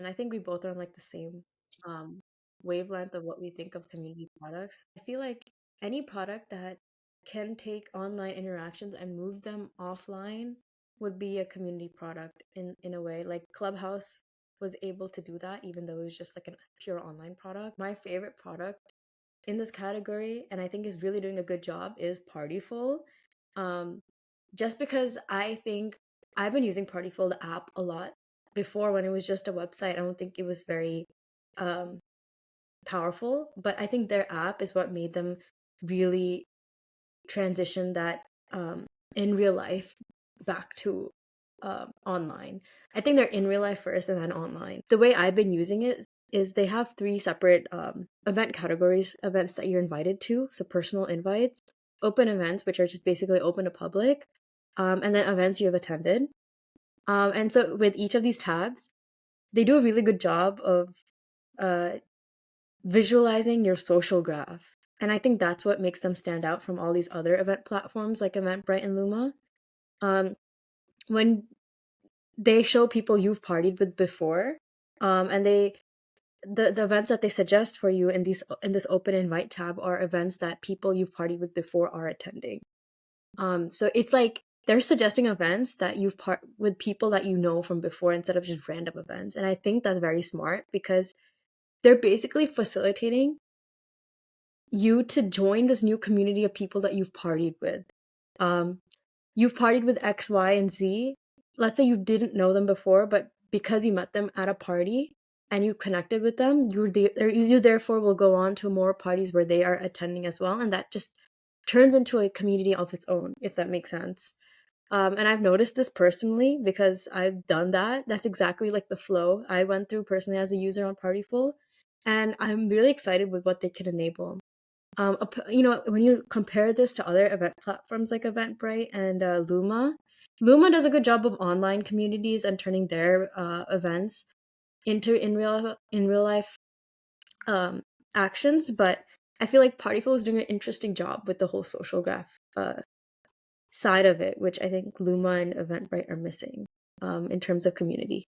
And I think we both are on like the same um, wavelength of what we think of community products. I feel like any product that can take online interactions and move them offline would be a community product in a way. Like Clubhouse was able to do that, even though it was just like a pure online product. My favorite product in this category, and I think is really doing a good job, is Partyful. Um, just because I think I've been using Partyful, the app, a lot before when it was just a website. I don't think it was very um, powerful, but I think their app is what made them really transition that in real life back to online. I think they're in real life first and then online. The way I've been using it is they have three separate event categories: events that you're invited to, so personal invites; open events, which are just basically open to public; and then events you have attended. And so with each of these tabs, they do a really good job of uh, visualizing your social graph. And I think that's what makes them stand out from all these other event platforms like Eventbrite and Luma. Um, when they show people you've partied with before, and the events that they suggest for you in this open invite tab are events that people you've partied with before are attending. So it's like they're suggesting events that you've part with people that you know from before instead of just random events. And I think that's very smart because they're basically facilitating you to join this new community of people that you've partied with. Um, you've partied with X, Y, and Z. Let's say you didn't know them before, but because you met them at a party and you connected with them, you therefore will go on to more parties where they are attending as well, and that just turns into a community of its own, if that makes sense. And I've noticed this personally because I've done that. That's exactly like the flow I went through personally as a user on Partyful, and I'm really excited with what they can enable. When you compare this to other event platforms like Eventbrite and Luma, Luma does a good job of online communities and turning their events into in real life um, actions. But I feel like Partyful is doing an interesting job with the whole social graph side of it, which I think Luma and Eventbrite are missing in terms of community.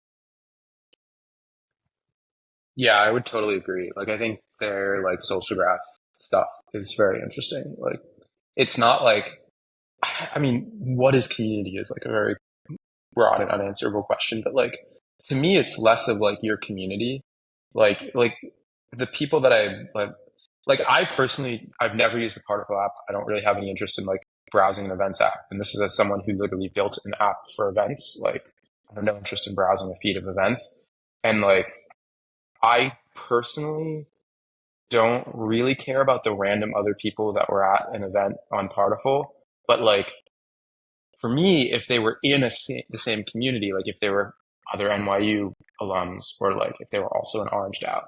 Yeah, I would totally agree. Like, I think their like social graph stuff is very interesting. Like, it's not like, I mean, what is community is like a very broad and unanswerable question, but like to me, it's less of like your community, like the people that like I personally, I've never used the Particle app. I don't really have any interest in like browsing an events app, and this is as someone who literally built an app for events. Like, I have no interest in browsing a feed of events, and like I personally don't really care about the random other people that were at an event on Particle, but like for me, if they were in the same community, like if they were other NYU alums or like if they were also an Orange DAO,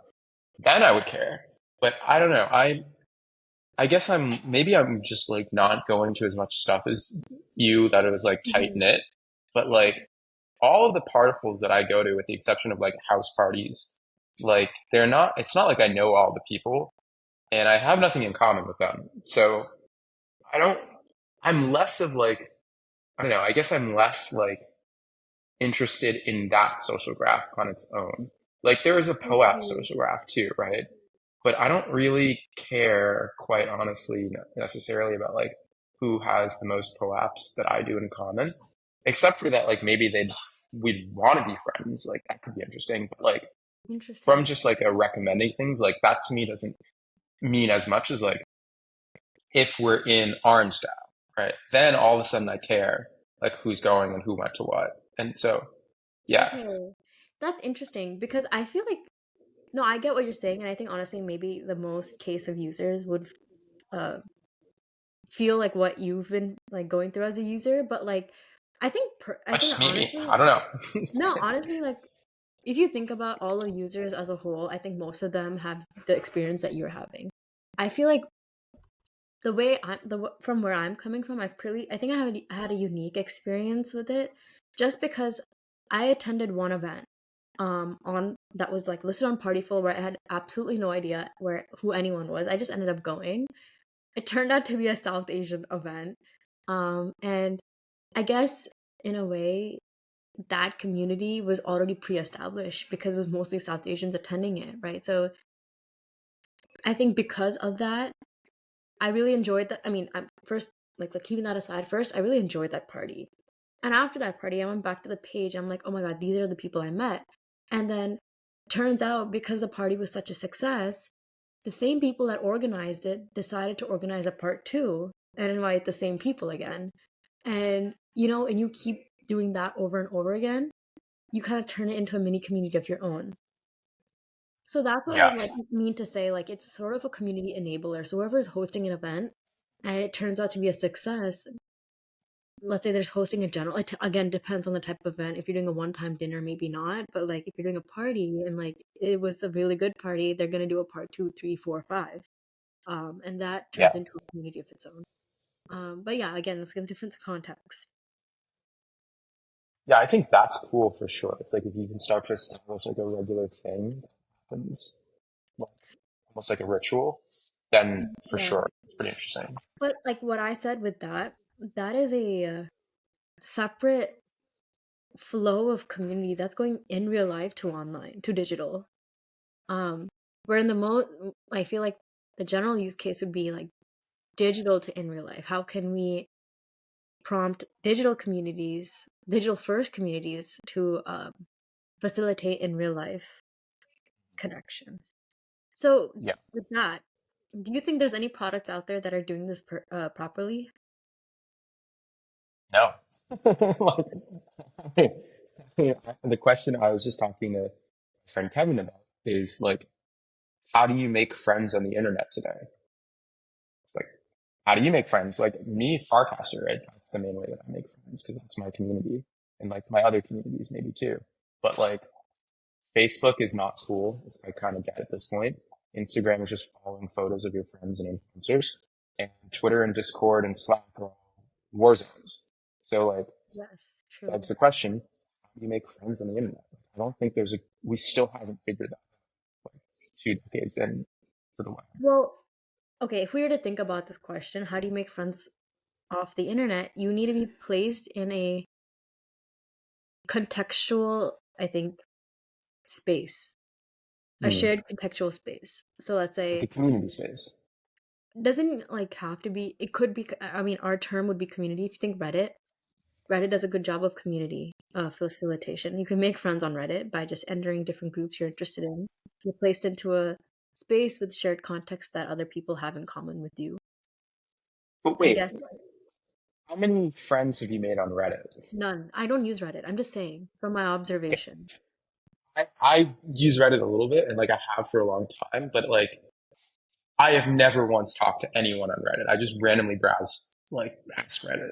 then I would care. But I don't know. I guess I'm just like not going to as much stuff as you that it was like tight Mhm. knit. But like all of the particles that I go to, with the exception of like house parties, like they're not. It's not like I know all the people, and I have nothing in common with them. So I don't. I'm less of like I don't know. I guess I'm less like interested in that social graph on its own. Like there is a POAP Okay. social graph too, right? But I don't really care, quite honestly, necessarily about like who has the most POAPs that I do in common, except for that, like maybe we'd want to be friends. Like that could be interesting, but like from Interesting. just like a recommending things, like that to me doesn't mean as much as like if we're in Orange style, right? Then all of a sudden I care like who's going and who went to what. And so, yeah, Okay. That's interesting because I feel like no, I get what you're saying, and I think honestly, maybe the most case of users would uh, feel like what you've been like going through as a user. But like, I that's think just me. honestly, I don't know. no, honestly, like if you think about all the users as a whole, I think most of them have the experience that you're having. I feel like from where I'm coming from, I think I had a unique experience with it, just because I attended one event on that was like listed on Partyful where I had absolutely no idea who anyone was. I just ended up going. It turned out to be a South Asian event. And I guess in a way that community was already pre-established because it was mostly South Asians attending it, right? So I think because of that, I really enjoyed that. I mean, I'm first like keeping that aside. First, I really enjoyed that party, and after that party, I went back to the page. I'm like, oh my god, these are the people I met. And then turns out because the party was such a success, the same people that organized it decided to organize a part two and invite the same people again. And and you keep doing that over and over again, you kind of turn it into a mini community of your own. So that's what I Yeah. like mean to say, like it's sort of a community enabler. So whoever is hosting an event and it turns out to be a success, let's say there's hosting a general, it again depends on the type of event. If you're doing a one-time dinner, maybe not, but like if you're doing a party and like it was a really good party, they're gonna do a part two, three, four, five. And that Yeah. turns into a community of its own. But yeah, again, it's in different context. Yeah, I think that's cool for sure. It's like if you can start to establish like a regular thing that happens, like almost like a ritual, then for Yeah. sure it's pretty interesting. But like what I said with that, that is a separate flow of community that's going in real life to online to digital. Um, where in the I feel like the general use case would be like digital to in real life. How can we prompt digital communities, digital first communities to facilitate in real life connections? So Yeah. with that, do you think there's any products out there that are doing this properly? No. Like, the question I was just talking to my friend Kevin about is like, how do you make friends on the internet today? It's like, how do you make friends? Like me, Farcaster, right? That's the main way that I make friends because that's my community and like my other communities maybe too. But like Facebook is not cool, as I kind of get at this point. Instagram is just following photos of your friends and influencers. And Twitter and Discord and Slack are all war zones. So like Yes, that's true. the question. How do you make friends on the internet? I don't think we still haven't figured that out like 2 decades into the web. Well, okay, if we were to think about this question, how do you make friends off the internet? You need to be placed in a contextual, I think, space, a Mm. shared contextual space. So let's Like a say, community space. doesn't like have to be, it could be, I mean, our term would be community. If you think Reddit does a good job of community facilitation. You can make friends on Reddit by just entering different groups you're interested in. You're placed into a space with shared context that other people have in common with you. But I wait, guess how many friends have you made on Reddit? none. I don't use Reddit. I'm just saying from my observation. I use Reddit a little bit and like I have for a long time, but like I have never once talked to anyone on Reddit. I just randomly browse like Ask Reddit.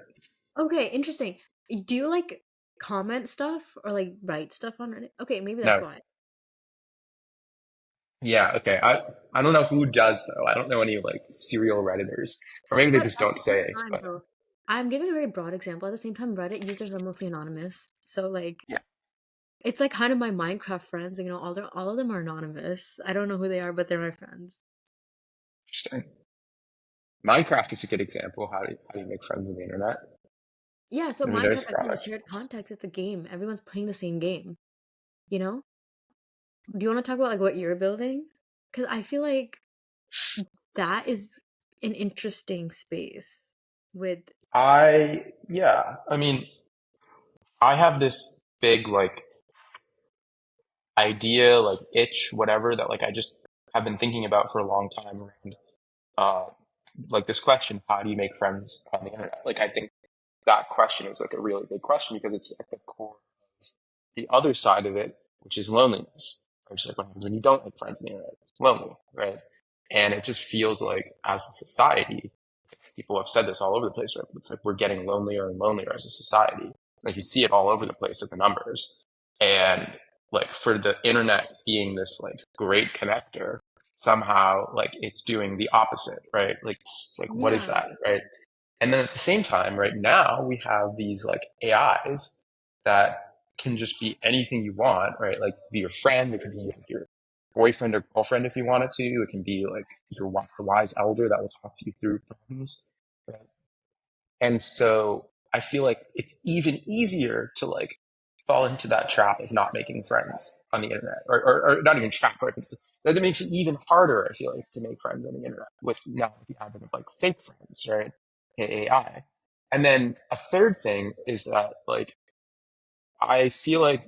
Okay, interesting. Do you like comment stuff or like write stuff on Reddit? Okay, maybe that's No. why. Yeah, okay. I don't know who does though. I don't know any like serial Redditors. Or maybe they But just at don't the same say, time, but though, I'm giving a very broad example. At the same time, Reddit users are mostly anonymous. So like yeah, it's like kind of my Minecraft friends, all of them are anonymous. I don't know who they are, but they're my friends. interesting. Minecraft is a good example. How do you make friends on the internet? Yeah, so Maybe there's Minecraft a again, the product. shared context, it's a game. Everyone's playing the same game, you know? Do you want to talk about like what you're building? Because I feel like that is an interesting space with Yeah, I mean, I have this big like idea, like itch, whatever, that like I just have been thinking about for a long time around uh, like this question, how do you make friends on the internet? Like I think that question is like a really big question because it's at the core of the other side of it, which is loneliness. Or just like what happens when you don't make friends on the internet. It's lonely, right? And it just feels like as a society, people have said this all over the place, right? It's like we're getting lonelier and lonelier as a society. Like you see it all over the place with the numbers. And like for the internet being this like great connector, somehow like it's doing the opposite, right? Like it's like what is yeah. that, right? And then at the same time, right now we have these like AIs that can just be anything you want, right? Like be your friend, it could be like your boyfriend or girlfriend if you wanted to. It can be like your wise elder that will talk to you through problems. Right? And so I feel like it's even easier to like fall into that trap of not making friends on the internet, or not even trap, right? Because that makes it even harder, I feel like, to make friends on the internet with now with the advent of like fake friends, right? AI. And then a third thing is that like I feel like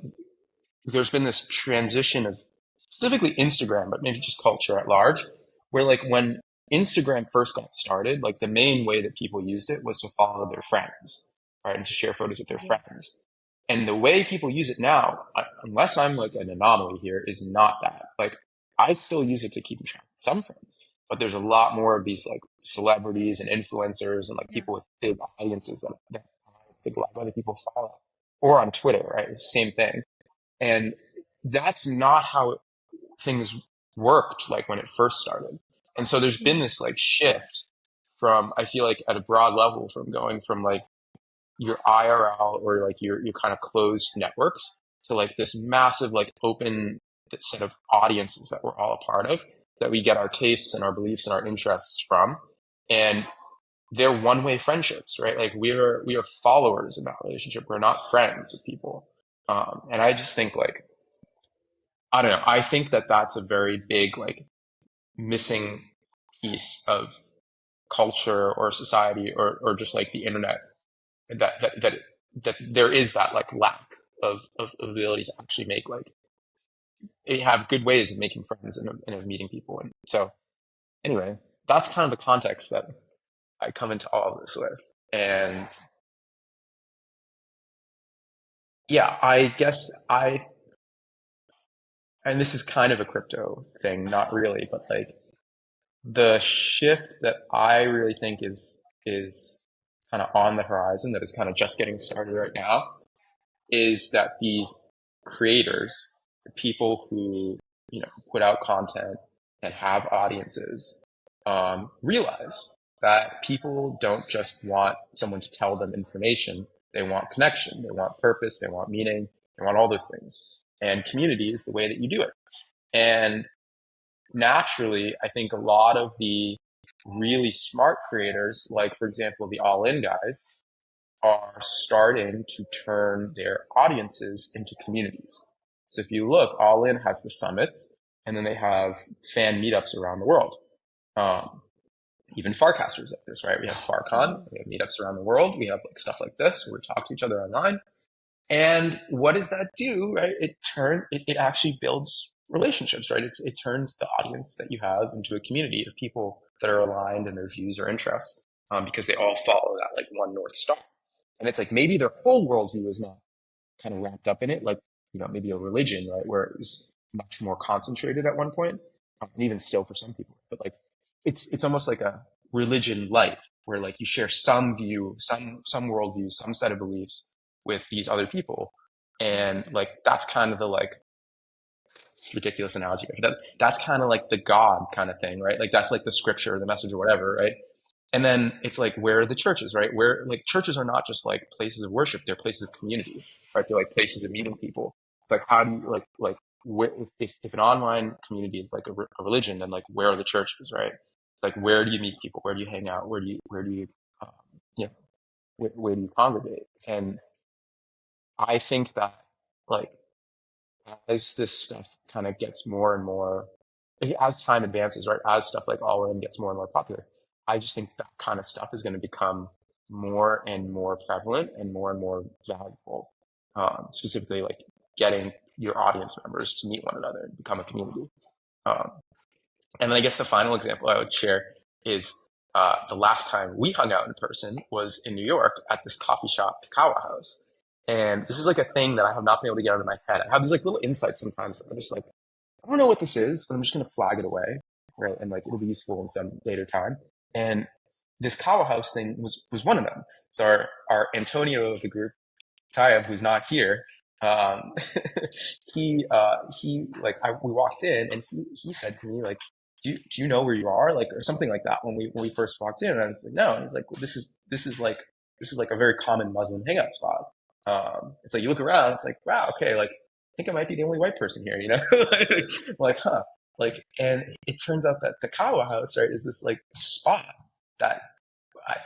there's been this transition of specifically Instagram, but maybe just culture at large, where like when Instagram first got started, like the main way that people used it was to follow their friends, right? And to share photos with their Yeah. friends. And the way people use it now, unless I'm like an anomaly here, is not that. Like I still use it to keep track of some friends, but there's a lot more of these like celebrities and influencers and like Yeah. people with big audiences that I think a lot of other people follow. Or on Twitter, right? It's the same thing. And that's not how things worked like when it first started. And so there's been Yeah. this like shift from, I feel like at a broad level, from going from like your IRL or like your kind of closed networks to like this massive, like open set of audiences that we're all a part of, that we get our tastes and our beliefs and our interests from. And they're one-way friendships, right? Like we are followers in that relationship. We're not friends with people. And I just think like I don't know. I think that that's a very big like missing piece of culture or society or just like the internet that there is that like lack of ability to actually make like have good ways of making friends and of meeting people. And so anyway, that's kind of the context that I come into all of this with. And yeah, I guess and this is kind of a crypto thing, not really, but like the shift that I really think is kind of on the horizon, that is kind of just getting started right now, is that these creators, the people who put out content and have audiences, realize that people don't just want someone to tell them information; they want connection, they want purpose, they want meaning, they want all those things. And community is the way that you do it. And naturally, I think a lot of the really smart creators, like for example, the All In guys, are starting to turn their audiences into communities. So if you look, All In has the summits, and then they have fan meetups around the world. Um, Even Farcasters like this, right? We have FarCon, Mhm. we have meetups around the world, we have like stuff like this where we talk to each other online. And what does that do, right? It actually builds relationships, right? It turns the audience that you have into a community of people that are aligned in their views or interests, because they all follow that like one North Star. And it's like maybe their whole worldview is not kind of wrapped up in it, like maybe a religion, right, where it was much more concentrated at one point, and even still for some people. But like it's almost like a religion light, where like you share some view, some worldview, some set of beliefs with these other people, and like that's kind of the like it's ridiculous analogy, but that's kind of like the God kind of thing, right? Like that's like the scripture, the message, or whatever, right? And then it's like, where are the churches, right? Where like churches are not just like places of worship; they're places of community, right? They're like places of meeting people. It's like, how do you where, if an online community is like a religion, then like where are the churches, right? Like where do you meet people? Where do you hang out? Where do you um, yeah where do you congregate? And I think that like as this stuff kind of gets more and more, as time advances, right, as stuff like All In gets more and more popular, I just think that kind of stuff is going to become more and more prevalent and more valuable. Specifically, like getting your audience members to meet one another and become a community. Um, and then I guess the final example I would share is the last time we hung out in person was in New York at this coffee shop, Cacao House. And this is like a thing that I have not been able to get out of my head. I have these like little insights sometimes that I'm just like, I don't know what this is, but I'm just going to flag it away, right? And like it'll be useful in some later time. And this Kawa House thing was one of them. So our Antonio of the group, Tayev, who's not here, um, he like we walked in and he said to me like, do you know where you are, like, or something like that when we first walked in, and I was like, no. And he's like, well, this is like a very common Muslim hangout spot. It's like you look around, it's like, wow, okay, like I think I might be the only white person here, like, huh, like, and it turns out that the Kawa House, right, is this like spot that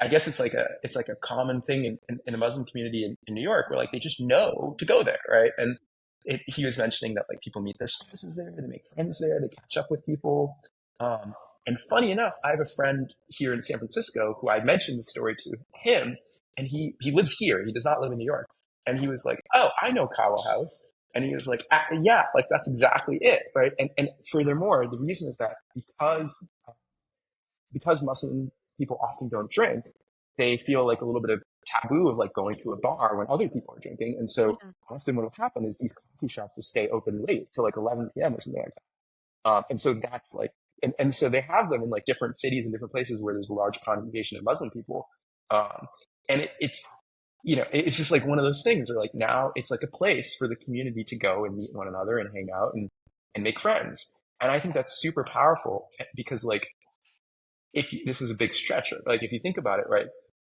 I guess it's like a common thing in the Muslim community in New York where like they just know to go there, right? And he was mentioning that like people meet their spouses there, they make friends there, they catch up with people. Um, and funny enough, I have a friend here in San Francisco who I mentioned the story to him, and he lives here. He does not live in New York, and he was like, "Oh, I know Kawa House." And he was like, "Yeah, like that's exactly it, right?" And furthermore, the reason is that because Muslim people often don't drink, they feel like a little bit of taboo of like going to a bar when other people are drinking. And so Yeah. often what will happen is these coffee shops will stay open late till like 11 p.m. or something like that. And so that's like, and so they have them in like different cities and different places where there's a large congregation of Muslim people. Um, and it's, you know, it's just like one of those things where like now it's like a place for the community to go and meet one another and hang out and make friends. And I think that's super powerful because like if you, this is a big stretch, like if you think about it, right?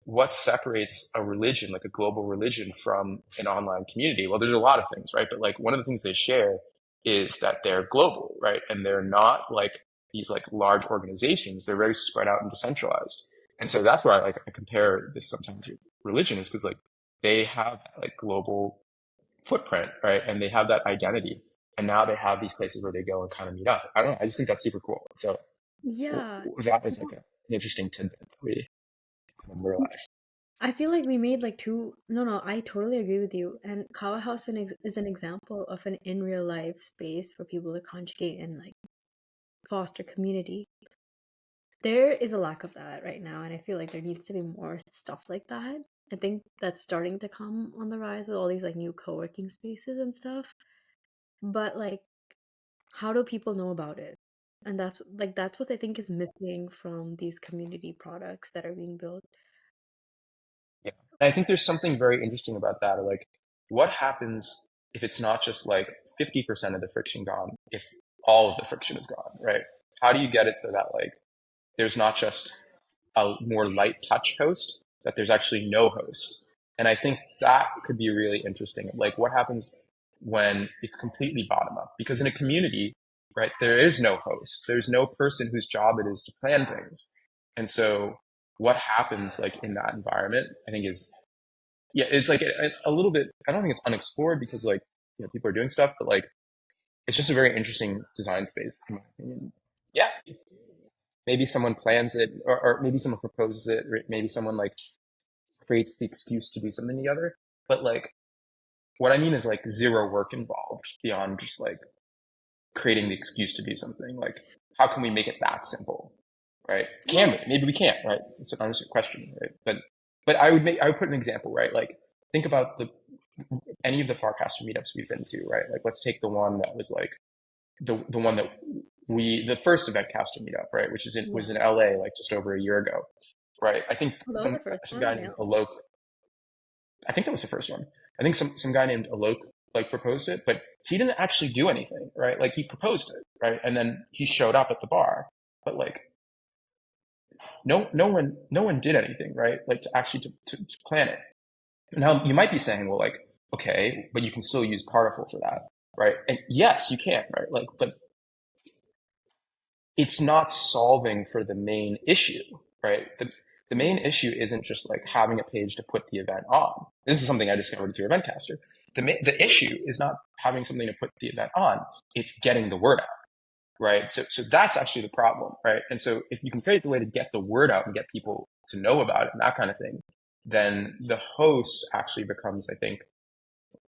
What separates a religion, like a global religion, from an online community? Well, there's a lot of things, right? But like one of the things they share is that they're global, right? And they're not like these like large organizations. They're very spread out and decentralized. And so that's why like I compare this sometimes to religion is because like they have like global footprint, right? And they have that identity. And now they have these places where they go and kind of meet up. I don't know. I just think that's super cool. So Yeah. that is like an interesting tidbit that we kind of realize. I feel like we made like two. No, no, I totally agree with you. And Kawa House is an example of an in real life space for people to conjugate and like foster community. There is a lack of that right now, and I feel like there needs to be more stuff like that. I think that's starting to come on the rise with all these like new co-working spaces and stuff. But like, how do people know about it? And that's what I think is missing from these community products that are being built. Yeah. And I think there's something very interesting about that. Like, what happens if it's not just like 50% of the friction gone, if all of the friction is gone, right? How do you get it so that like there's not just a more light touch host, that there's actually no host? And I think that could be really interesting. Like, what happens when it's completely bottom up? Because in a community, right, there is no host. There's no person whose job it is to plan things. And so what happens like in that environment, I think is, yeah, it's like a little bit, I don't think it's unexplored because like, you know, people are doing stuff, but like, it's just a very interesting design space, in my opinion. Yeah, maybe someone plans it, or maybe someone proposes it, or maybe someone like creates the excuse to do something together. But like, what I mean is like zero work involved beyond just like creating the excuse to do something. Like, how can we make it that simple, right? Can we? Well, Maybe we can't, right? It's an honest question, right? But I would put an example, right? Like, think about the any of the Farcaster meetups we've been to, right? Like, let's take the one that was like the one that the first event caster meetup, right? Which is yeah. was in LA like just over a year ago, right? I think Well, that was the first some one, guy yeah. named Alok, I think that was the first one. I think some guy named Alok like proposed it, but he didn't actually do anything, right? Like he proposed it, right? And then he showed up at the bar, but like no one did anything, right? Like to actually to plan it. Now you might be saying, well, like, okay, but you can still use Particle for that, right? And yes, you can, right? Like, but it's not solving for the main issue, right? The main issue isn't just like having a page to put the event on. This is something I discovered through Eventcaster. The issue is not having something to put the event on. It's getting the word out, right? So that's actually the problem, right? And so if you can create the way to get the word out and get people to know about it and that kind of thing, then the host actually becomes, I think,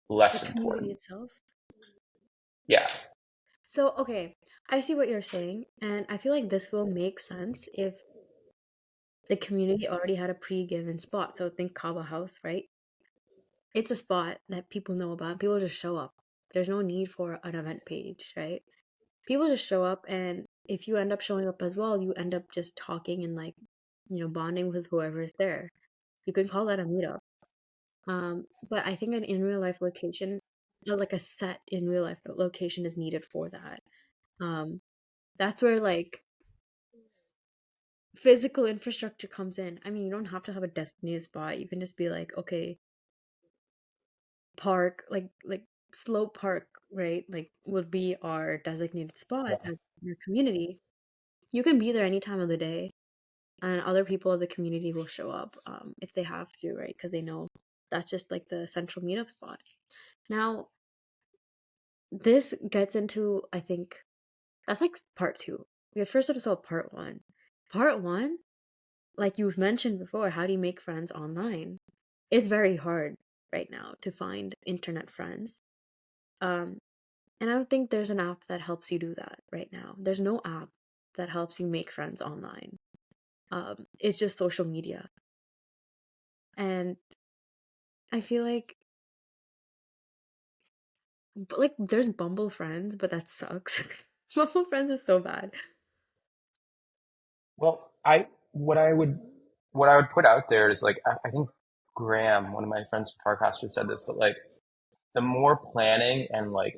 The less community important. itself. Yeah. So, okay, I see what you're saying, and I feel like this will make sense if the community already had a pre-given spot. So think Kava House, right? It's a spot that people know about. People just show up. There's no need for an event page, right? People just show up, and if you end up showing up as well, you end up just talking and like, bonding with whoever is there. You can call that a meetup. But I think an in real life location, like a set in real life location, is needed for that. Um, that's where like physical infrastructure comes in. I mean, you don't have to have a designated spot. You can just be like, okay, park, like slope park, right? Like would be our designated spot Yeah. as your community. You can be there any time of the day. and other people of the community will show up if they have to, right? Because they know that's just like the central meetup spot. Now, this gets into, I think, that's like part two. We have first episode, part one. Part one, like you've mentioned before, how do you make friends online? It's very hard right now to find internet friends. Um, and I don't think there's an app that helps you do that right now. There's no app that helps you make friends online. It's just social media. And I feel like, but like, there's Bumble Friends, but that sucks. Bumble Friends is so bad. Well, I what I would what I would put out there is like I think Graham, one of my friends from Farcaster, said this, but like the more planning and like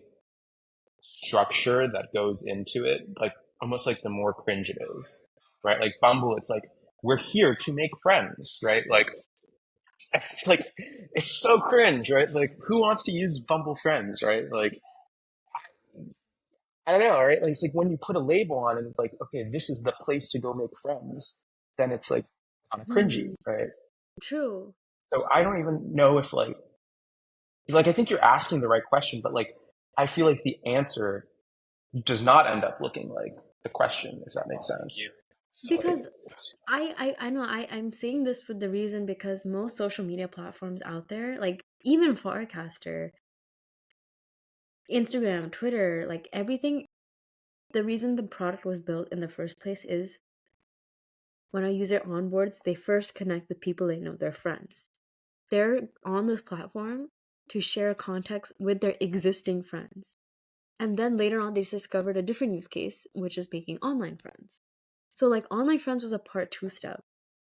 structure that goes into it, like almost like the more cringe it is, right? Like Bumble, it's like we're here to make friends, right? Like it's like it's so cringe, right? It's like who wants to use Bumble Friends, right? Like I don't know, right? Like it's like when you put a label on it, it's like okay, this is the place to go make friends. Then it's like kind of cringy, Hmm. right? True. So I don't even know if like I think you're asking the right question, but like I feel like the answer does not end up looking like the question, if that makes sense. Like, Because I know I'm saying this for the reason because most social media platforms out there, like even Forecaster, Instagram, Twitter, like everything, the reason the product was built in the first place is when a user onboards, they first connect with people they know, their friends. They're on this platform to share context with their existing friends. And then later on, they discovered a different use case, which is making online friends. So, like, online friends was a part two step.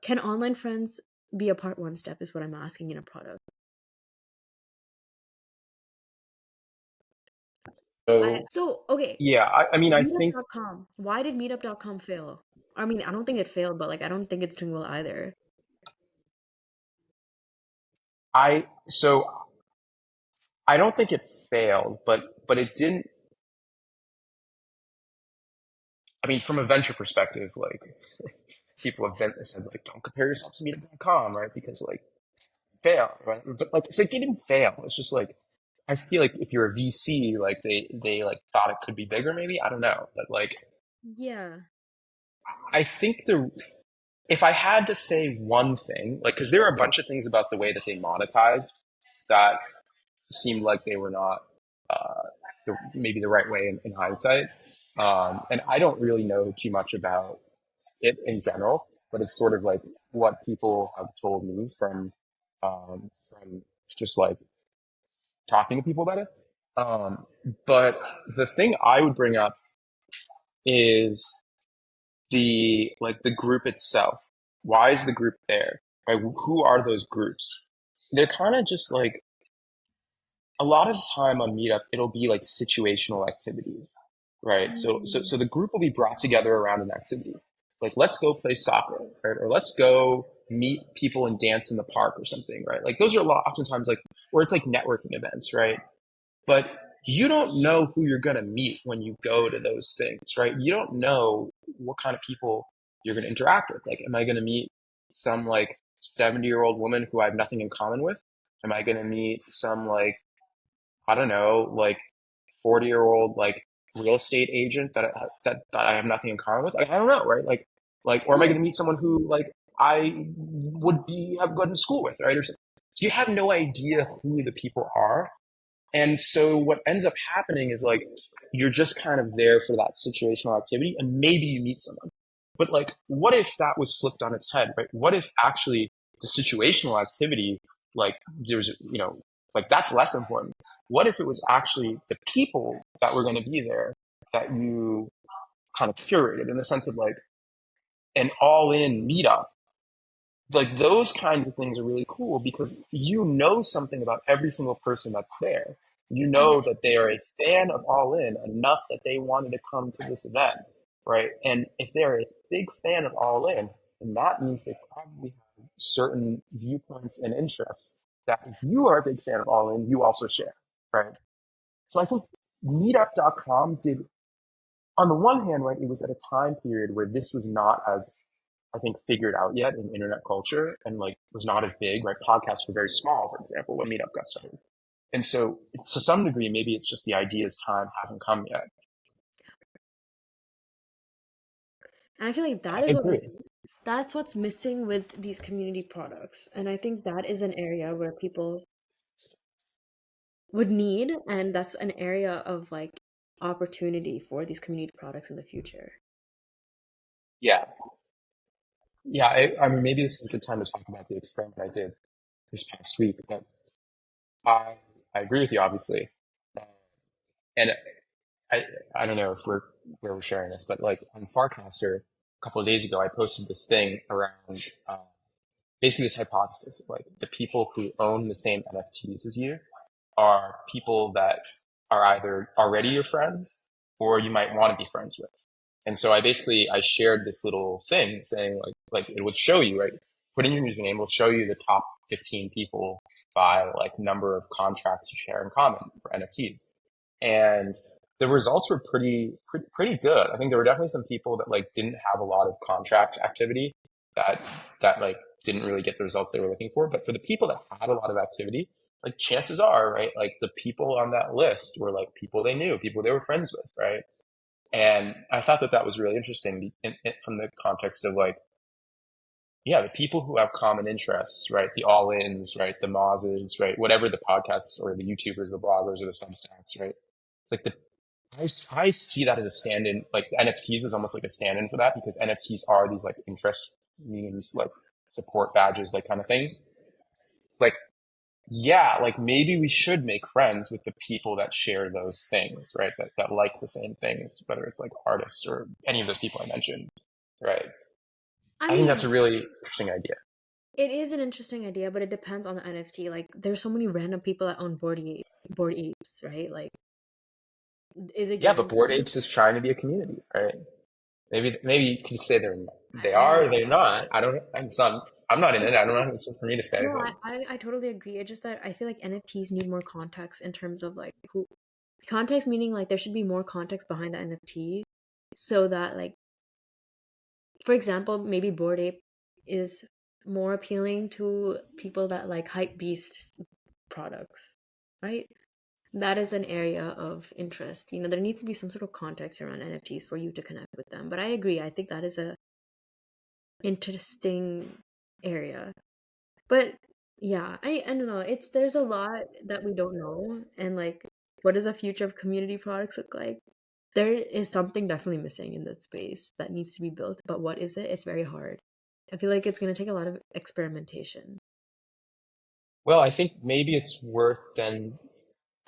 Can online friends be a part one step, is what I'm asking in a product. so So, okay, yeah, I mean, I think Meetup.com. Why did Meetup.com fail? I mean, I don't think it failed, but like, I don't think it's doing well either. so I don't think it failed, but it didn't. I mean, from a venture perspective, like people have said, like don't compare yourself to Meetup.com, right? Because like fail, right? But like, so it didn't fail. It's just like I feel like if you're a VC, like they like thought it could be bigger, maybe I don't know, but like Yeah. I think the if I had to say one thing, like because there are a bunch of things about the way that they monetized that seemed like they were not maybe the right way in hindsight. And I don't really know too much about it in general, but it's sort of like what people have told me from just like talking to people about it. Um, but the thing I would bring up is the group itself. Why is the group there? Right? Who are those groups? They're kind of just like a lot of the time on Meetup, it'll be like situational activities, right? So Mm. the group will be brought together around an activity. Like, let's go play soccer, right? Or let's go meet people and dance in the park or something, right? Like, those are a lot, oftentimes like, where it's like networking events, right? But you don't know who you're going to meet when you go to those things, right? You don't know what kind of people you're going to interact with. Like, am I going to meet some like 70-year-old woman who I have nothing in common with? Am I going to meet some like I don't know, like 40-year-old like real estate agent that I have nothing in common with? Like, I don't know, right? Or am I going to Oh, meet someone who like I would be have gone to school with, right? Or something. So you have no idea who the people are, and so what ends up happening is like you're just kind of there for that situational activity, and maybe you meet someone. But like, what if that was flipped on its head, right? What if actually the situational activity, like there's, like that's less important. What if it was actually the people that were going to be there that you kind of curated in the sense of like an all-in meetup? Like those kinds of things are really cool because you know something about every single person that's there. You know yeah. that they are a fan of All In enough that they wanted to come to this event, right? And if they're a big fan of All In, then that means they probably have certain viewpoints and interests that if you are a big fan of All In, you also share, right? So I think meetup.com did, on the one hand, right, it was at a time period where this was not as I think, figured out yet in internet culture, and like was not as big, right? Podcasts were very small, for example, when Meetup got started. And so to some degree, maybe it's just the idea's time hasn't come yet. And I feel like I that is agree. that's what's missing with these community products. And I think that is an area where people would need, and that's an area of like opportunity for these community products in the future. Yeah. Yeah. I mean, maybe this is a good time to talk about the experiment I did this past week. But I, I agree with you, obviously. Uh, And I, I don't know if where we're sharing this, but like on Farcaster a couple of days ago, I posted this thing around basically this hypothesis of like the people who own the same NFTs as you are people that are either already your friends or you might want to be friends with. And so I shared this little thing saying like it would show you, right? Put in your username, will show you the top 15 people by like number of contracts you share in common for NFTs. And the results were pretty good. I think there were definitely some people that like didn't have a lot of contract activity that like didn't really get the results they were looking for. But for the people that had a lot of activity, like chances are, right, like the people on that list were like people they knew, people they were friends with, right? And I thought that that was really interesting from the context of like, yeah, the people who have common interests, right? The all-ins, right? The Mozes, right? Whatever the podcasts or the YouTubers, the bloggers or the Substacks, right? Like I see that as a stand-in, like NFTs is almost like a stand-in for that because NFTs are these like interest memes, like support badges, like kind of things. Like, yeah, like maybe we should make friends with the people that share those things, right? That like the same things, whether it's like artists or any of those people I mentioned, right? I I think that's mean, a really interesting idea. it is an interesting idea, but it depends on the NFT. Like, there's so many random people that own board apes, right? Like, is it Yeah, but Bored guaranteed? Apes is trying to be a community, right? Maybe you can say they I are or they're not. I don't. I'm not in I it. I don't know. It's for me to say, no, but I totally agree. It's just that I feel like NFTs need more context in terms of like who context, meaning like there should be more context behind the NFT so that like, for example, maybe Bored Ape is more appealing to people that like hype beast products, right? That is an area of interest. There needs to be some sort of context around NFTs for you to connect with them. But I agree. I think that is a interesting area. But yeah, I don't know. It's there's a lot that we don't know, and like, what does a future of community products look like? There is something definitely missing in that space that needs to be built, but what is it? It's very hard. I feel like it's going to take a lot of experimentation. well, I think maybe it's worth then.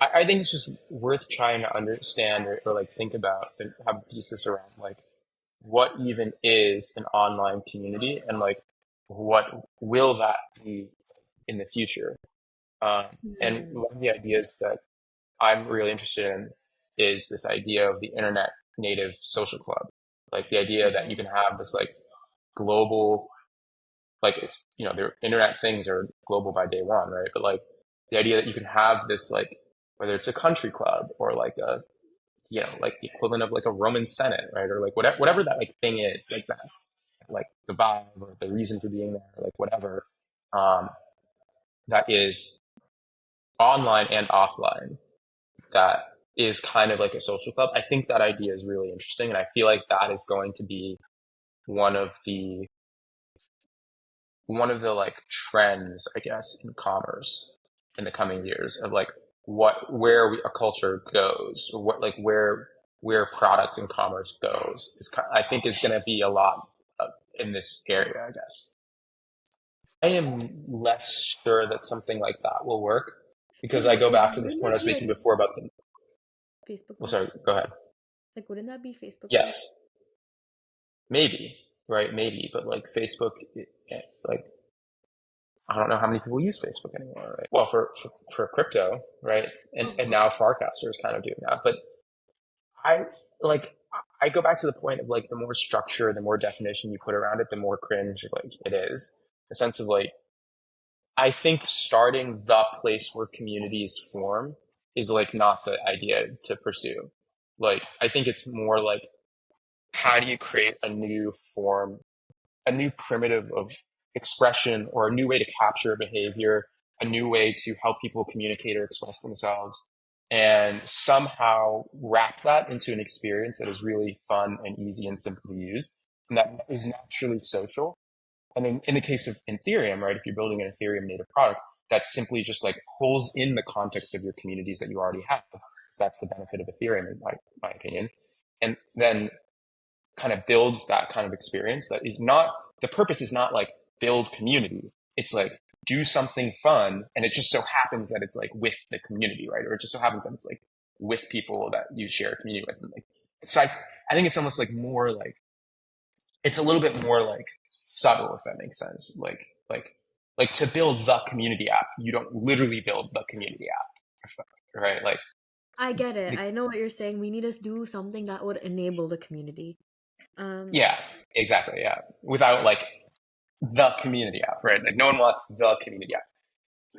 I think it's just worth trying to understand or like think about and have a thesis around like what even is an online community and like what will that be in the future. And Mm. one of the ideas that I'm really interested in is this idea of the internet native social club, like the idea that you Okay. can have this like global, like it's their internet things are global by day one, right? But like the idea that you can have this like whether it's a country club or like a like the equivalent of like a Roman Senate, right? Or like whatever that like thing is, like that, like the vibe or the reason for being there, like whatever, um, that is online and offline. That is kind of like a social club. I think that idea is really interesting, and I feel like that is going to be one of the like trends, I guess, in commerce in the coming years of like a culture goes or what like where products and commerce goes I think is going to be a lot in this area, I guess. I am less sure that something like that will work because Like, I go back to this wouldn't point I that was be like making before about the. Facebook Well, group? sorry, go ahead. Like, wouldn't that be Facebook group? Yes, maybe, right? Maybe, but like Facebook, like I don't know how many people use Facebook anymore, right? Well, for crypto, right? And Oh, now Farcaster is kind of doing that. But I like I go back to the point of like the more structure, the more definition you put around it, the more cringe like it is. The sense of like I think starting the place where communities form is like not the idea to pursue. Like I think it's more like how do you create a new form a new primitive of expression or a new way to capture a behavior, a new way to help people communicate or express themselves, and somehow wrap that into an experience that is really fun and easy and simple to use, and that is naturally social. And in the case of Ethereum, right, if you're building an Ethereum native product, that simply just like pulls in the context of your communities that you already have. So that's the benefit of Ethereum, in my opinion. And then kind of builds that kind of experience that is not, the purpose is not like build community. It's like do something fun. And it just so happens that it's like with the community, right? Or it just so happens that it's like with people that you share a community with. And like, it's like, I think it's almost like more like, it's a little bit more like subtle, if that makes sense. Like to build the community app, you don't literally build the community app, right? Like, I get it. I know what you're saying. We need to do something that would enable the community. Um, yeah, exactly, yeah. Without like the community app, right? Like no one wants the community app,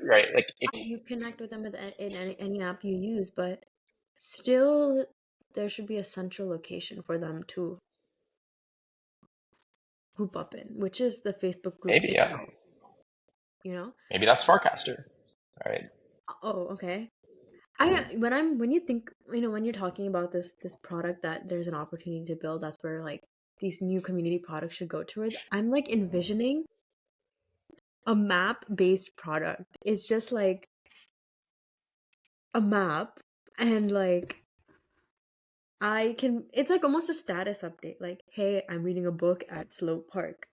right? Like if you connect with them in any app you use, but still, there should be a central location for them to group up in, which is the Facebook group maybe, yeah, itself, you know? maybe that's Farcaster, right? Oh, okay. When you think, when you're talking about this product that there's an opportunity to build, that's where like these new community products should go towards. I'm like envisioning a map-based product. It's just like a map, and like it's like almost a status update. Like, hey, I'm reading a book at Slope Park.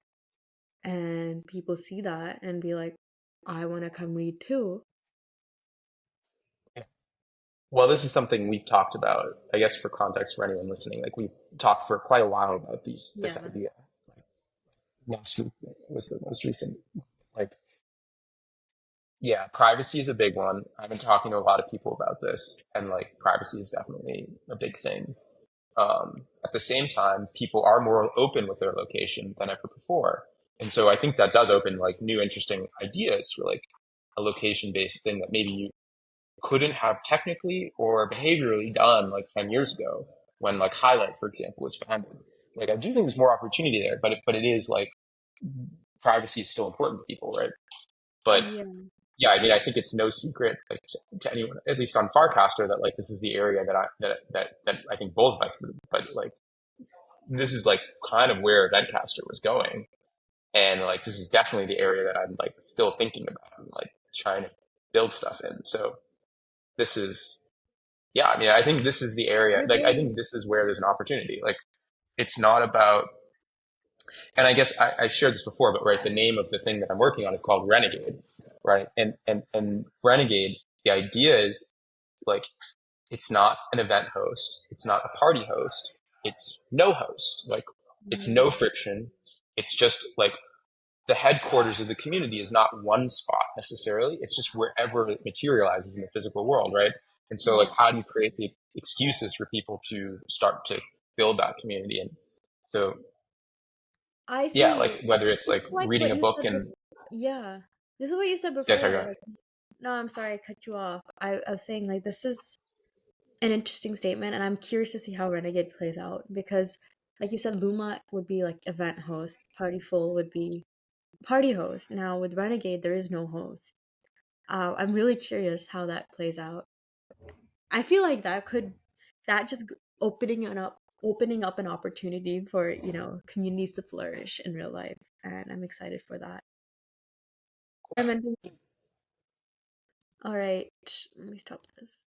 And people see that and be like, I want to come read too. Well, this is something we've talked about, I guess, for context for anyone listening. Like we've talked for quite a while about this Yeah. idea. Last week was the most recent. Like, yeah, privacy is a big one. I've been talking to a lot of people about this, and like privacy is definitely a big thing. At the same time, people are more open with their location than ever before. And so I think that does open like new interesting ideas for like a location based thing that maybe you couldn't have technically or behaviorally done like 10 years ago when like Highlight, for example, was founded. Like I do think there's more opportunity there, but it is like privacy is still important to people, right? But Yeah. yeah, I mean, I think it's no secret like to anyone, at least on Farcaster, that like this is the area that I think both of us, but like this is like kind of where Vencaster was going, and like this is definitely the area that I'm like still thinking about and like trying to build stuff in. So this is, yeah, I mean, I think this is the area. Are Like I they think this is where there's an opportunity. Like it's not about, and I guess I shared this before, but right, the name of the thing that I'm working on is called Renegade, right? And Renegade, the idea is like it's not an event host, it's not a party host, it's no host. Like it's no mm, friction. It's just like the headquarters of the community is not one spot necessarily. It's just wherever it materializes in the physical world, right? And so, like, yeah. how do you create the excuses for people to start to build that community? And so, I yeah, see. like whether it's This like is like reading what a you book said and yeah. This is what you said yeah, before sorry, that go you're ahead. like, no, I'm sorry, I cut you off. I was saying like this is an interesting statement, and I'm curious to see how Renegade plays out because like you said, Luma would be like event host, Partyful would be party host. Now with Renegade there is no host. I'm really curious how that plays out. I feel like that just opening up an opportunity for, communities to flourish in real life. And I'm excited for that. I'm ending. All right, let me stop this.